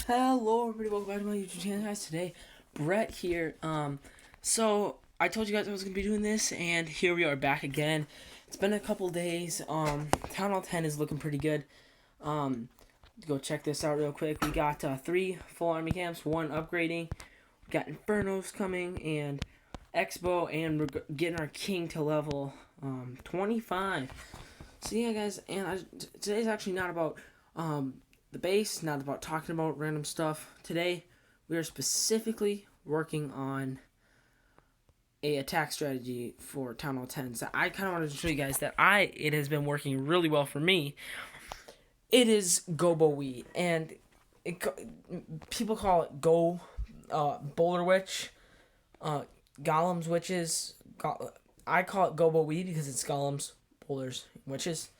Hello everybody, welcome back to my YouTube channel, guys. Today, Brett here. So I told you guys I was gonna be doing this, and here we are back again. It's been a couple days. Town Hall 10 is looking pretty good. Go check this out real quick. We got 3 full army camps, 1 upgrading. We got Infernos coming, and Expo, and we're getting our king to level 25. So yeah, guys, and today's actually not about the base, not about talking about random stuff. Today, we are specifically working on a attack strategy for Town Hall 10. So I kind of wanted to show you guys that it has been working really well for me. It is GoBoWi, and people call it Bowler Witch, Golems Witches. I call it GoBoWi because it's Golems, Bowlers, Witches.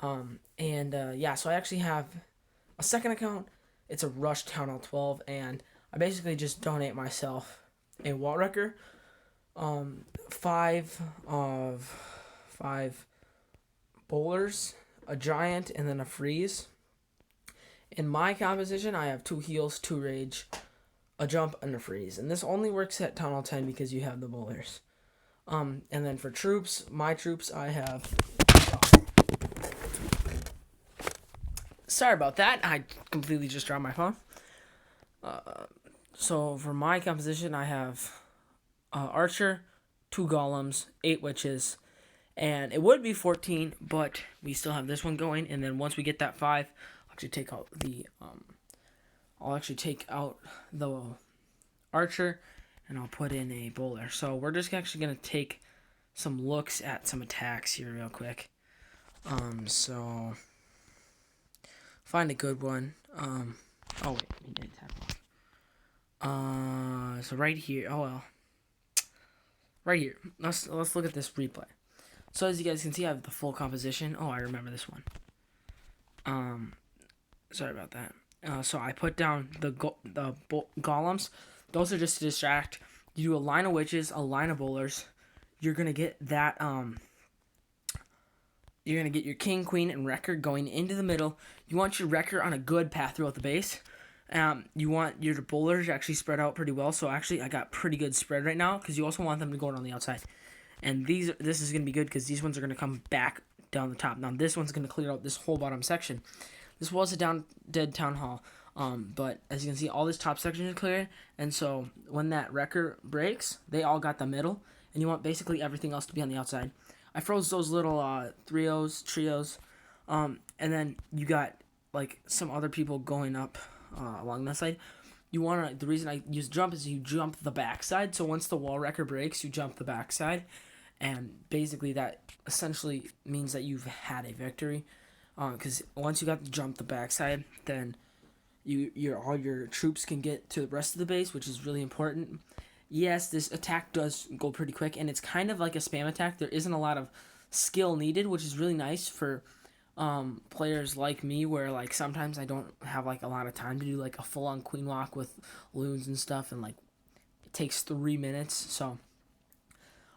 Yeah, so I actually have a second account. It's a Rush Town Hall 12, and I basically just donate myself a wall wrecker, 5 bowlers, a giant, and then a freeze. In my composition, I have 2 heals, 2 rage, a jump, and a freeze. And this only works at Town Hall 10 because you have the bowlers. And then for troops, my troops, I have... Sorry about that. I completely just dropped my phone. So for my composition, I have Archer, 2 Golems, 8 Witches, and it would be 14, but we still have this one going. And then once we get that 5, I'll actually take out the Archer, and I'll put in a Bowler. So we're just actually gonna take some looks at some attacks here real quick. So find a good one. Oh wait, we did tap off. So right here. Oh well. Right here. Let's look at this replay. So as you guys can see, I have the full composition. Oh, I remember this one. Sorry about that. So I put down the golems. Those are just to distract. You do a line of witches, a line of bowlers. You're gonna get that. You're going to get your king, queen, and wrecker going into the middle. You want your wrecker on a good path throughout the base. You want your bowlers actually spread out pretty well. So actually, I got pretty good spread right now because you also want them to go on the outside. And this is going to be good because these ones are going to come back down the top. Now, this one's going to clear out this whole bottom section. This was a dead town hall. But as you can see, all this top section is clear. And so when that wrecker breaks, they all got the middle. And you want basically everything else to be on the outside. I froze those little trios, and then you got like some other people going up along that side. The reason I use jump is you jump the backside. So once the wall wrecker breaks, you jump the backside, and basically that essentially means that you've had a victory. Because once you got to jump the backside, then all your troops can get to the rest of the base, which is really important. Yes, this attack does go pretty quick, and it's kind of like a spam attack. There isn't a lot of skill needed, which is really nice for players like me, where like sometimes I don't have like a lot of time to do like a full-on queen walk with loons and stuff, and like it takes 3 minutes. So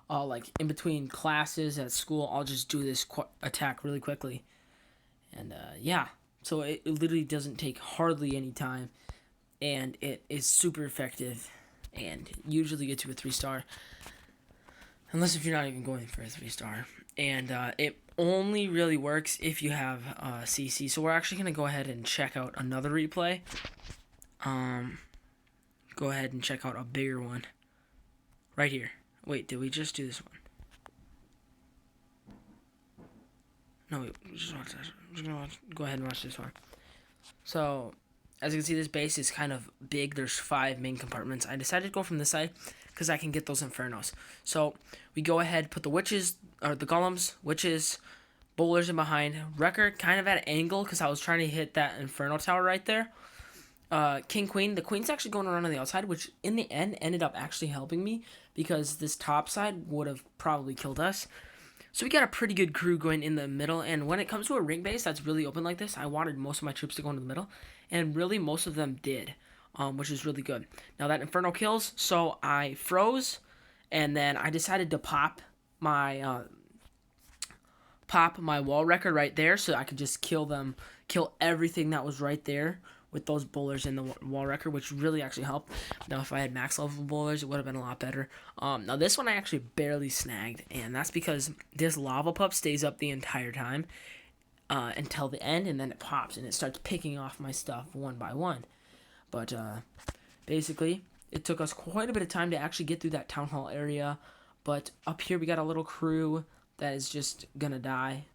like in between classes at school, I'll just do this attack really quickly, and yeah, so it literally doesn't take hardly any time, and it is super effective. And usually gets you a 3-star, unless if you're not even going for a 3-star. And it only really works if you have CC. So we're actually gonna go ahead and check out another replay. Go ahead and check out a bigger one right here. Wait, did we just do this one? No, wait, just watch this. I'm just gonna go ahead and watch this one. So as you can see, this base is kind of big. There's 5 main compartments. I decided to go from this side because I can get those infernos. So we go ahead, put the witches, or the golems, witches, bowlers in behind. Wrecker kind of at an angle because I was trying to hit that inferno tower right there. King, queen. The queen's actually going around on the outside, which in the end ended up actually helping me because this top side would have probably killed us. So we got a pretty good crew going in the middle, and when it comes to a ring base that's really open like this, I wanted most of my troops to go into the middle, and really most of them did, which is really good. Now that Inferno kills, so I froze, and then I decided to pop my wall wrecker right there so I could just kill everything that was right there with those bowlers in the wall wrecker, which really actually helped. Now, if I had max level bowlers, it would have been a lot better. Now, this one I actually barely snagged, and that's because this lava pup stays up the entire time until the end, and then it pops, and it starts picking off my stuff one by one. But basically, it took us quite a bit of time to actually get through that town hall area. But up here, we got a little crew that is just going to die.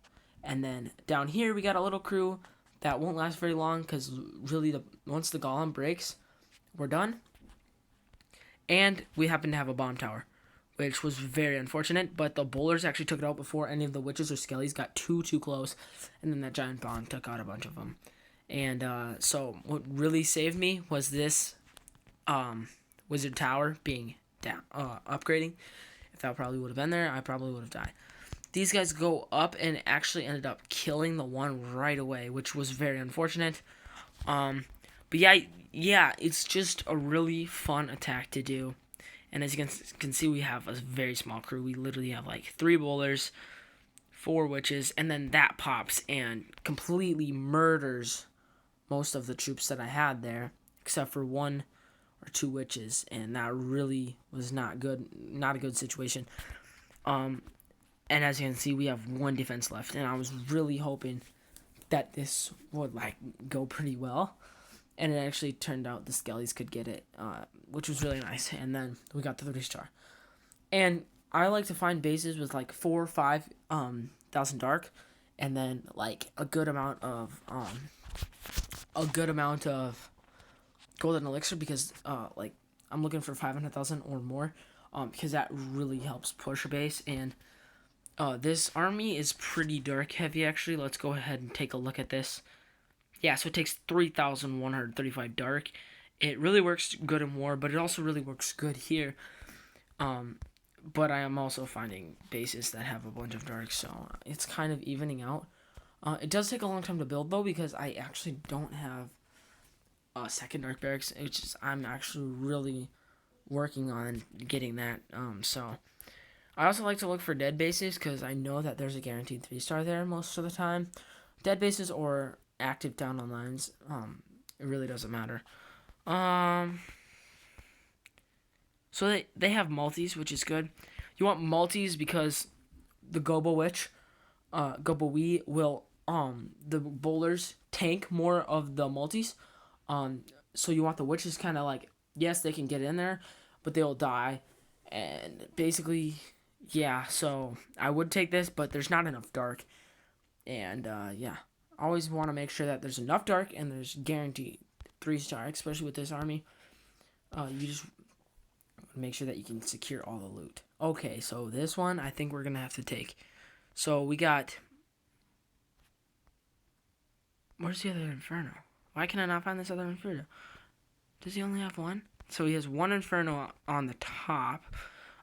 And then down here, we got a little crew that won't last very long because really once the golem breaks, we're done. And we happen to have a bomb tower, which was very unfortunate. But the bowlers actually took it out before any of the witches or skellies got too close. And then that giant bomb took out a bunch of them. And so what really saved me was this wizard tower being down, upgrading. If that probably would have been there, I probably would have died. These guys go up and actually ended up killing the one right away, which was very unfortunate. But yeah, it's just a really fun attack to do. And as you can see, we have a very small crew. We literally have like 3 bowlers, 4 witches, and then that pops and completely murders most of the troops that I had there, except for 1 or 2 witches, and that really was not good. Not a good situation. And as you can see, we have 1 defense left, and I was really hoping that this would like go pretty well, and it actually turned out the skellies could get it, which was really nice. And then we got the 3-star. And I like to find bases with like 4 or 5 thousand dark, and then like a good amount of golden elixir, because like I'm looking for 500,000 or more, because that really helps push a base. And this army is pretty dark heavy, actually. Let's go ahead and take a look at this. Yeah, so it takes 3,135 dark. It really works good in war, but it also really works good here. But I am also finding bases that have a bunch of dark, so it's kind of evening out. It does take a long time to build, though, because I actually don't have a second dark barracks, which is I'm actually really working on getting that. So I also like to look for dead bases, because I know that there's a guaranteed 3-star there most of the time. Dead bases or active down on lines, it really doesn't matter. So they have multis, which is good. You want multis because the GoBoWi will the bowlers tank more of the multis. So you want the witches kind of like, yes, they can get in there, but they'll die. And basically, yeah, so I would take this, but there's not enough dark. And yeah, always want to make sure that there's enough dark and there's guaranteed 3-star, especially with this army. You just make sure that you can secure all the loot. Okay, so this one I think we're going to have to take. So we got... Where's the other Inferno? Why can I not find this other Inferno? Does he only have 1? So he has 1 Inferno on the top.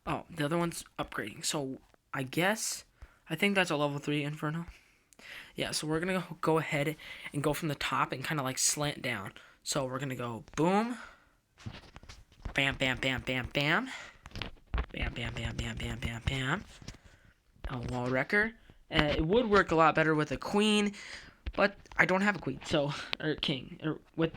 Oh, the other one's upgrading. So I think that's a level 3 Inferno. Yeah, so we're going to go ahead and go from the top and kind of like slant down. So we're going to go boom. Bam, bam, bam, bam, bam. Bam, bam, bam, bam, bam, bam, bam. A wall wrecker. It would work a lot better with a queen, but I don't have a queen, so or king.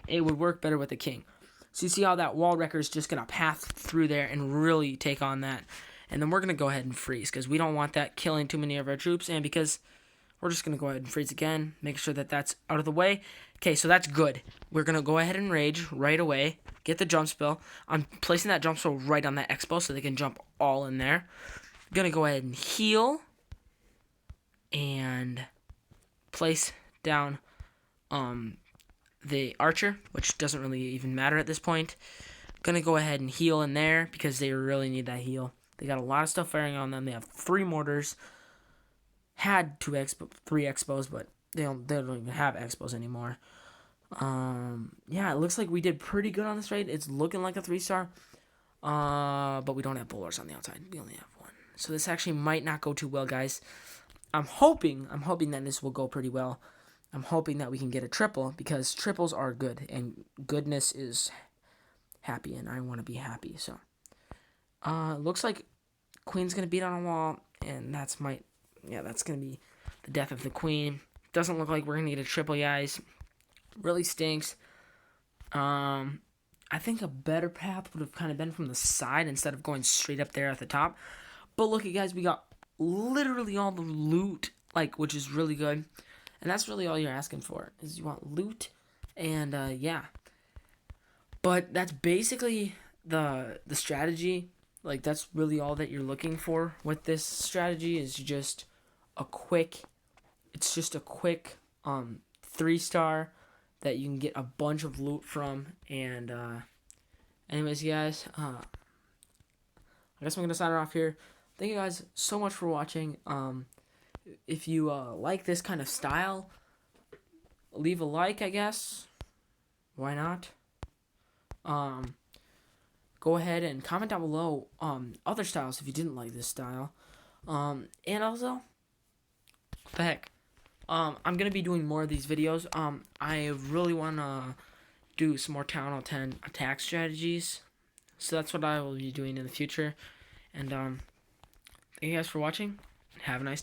It would work better with a king. So you see how that wall wrecker is just gonna path through there and really take on that, and then we're gonna go ahead and freeze because we don't want that killing too many of our troops, and because we're just gonna go ahead and freeze again, make sure that that's out of the way. Okay, so that's good. We're gonna go ahead and rage right away. Get the jump spell. I'm placing that jump spell right on that expo so they can jump all in there. Gonna go ahead and heal and place down the archer, which doesn't really even matter at this point. Gonna go ahead and heal in there because they really need that heal. They got a lot of stuff firing on them. They have 3 mortars. Had 3 expos, but they don't even have expos anymore. Yeah, it looks like we did pretty good on this raid. It's looking like a 3-star. But we don't have bowlers on the outside. We only have 1. So this actually might not go too well, guys. I'm hoping that this will go pretty well. I'm hoping that we can get a triple because triples are good and goodness is happy and I want to be happy. So, looks like queen's going to beat on a wall and that's going to be the death of the queen. Doesn't look like we're going to get a triple, guys. Really stinks. I think a better path would have kind of been from the side instead of going straight up there at the top. But look, you guys, we got literally all the loot, like, which is really good. And that's really all you're asking for, is you want loot. And, yeah. But that's basically the strategy. Like, that's really all that you're looking for with this strategy, is just a quick, it's just a quick 3-star that you can get a bunch of loot from. And anyways, guys, I guess I'm gonna sign it off here. Thank you guys so much for watching. If you like this kind of style, leave a like, I guess. Why not? Go ahead and comment down below other styles if you didn't like this style. And also, what the heck? I'm gonna be doing more of these videos. I really wanna do some more Town Hall 10 attack strategies, so that's what I will be doing in the future. And thank you guys for watching. Have a nice day.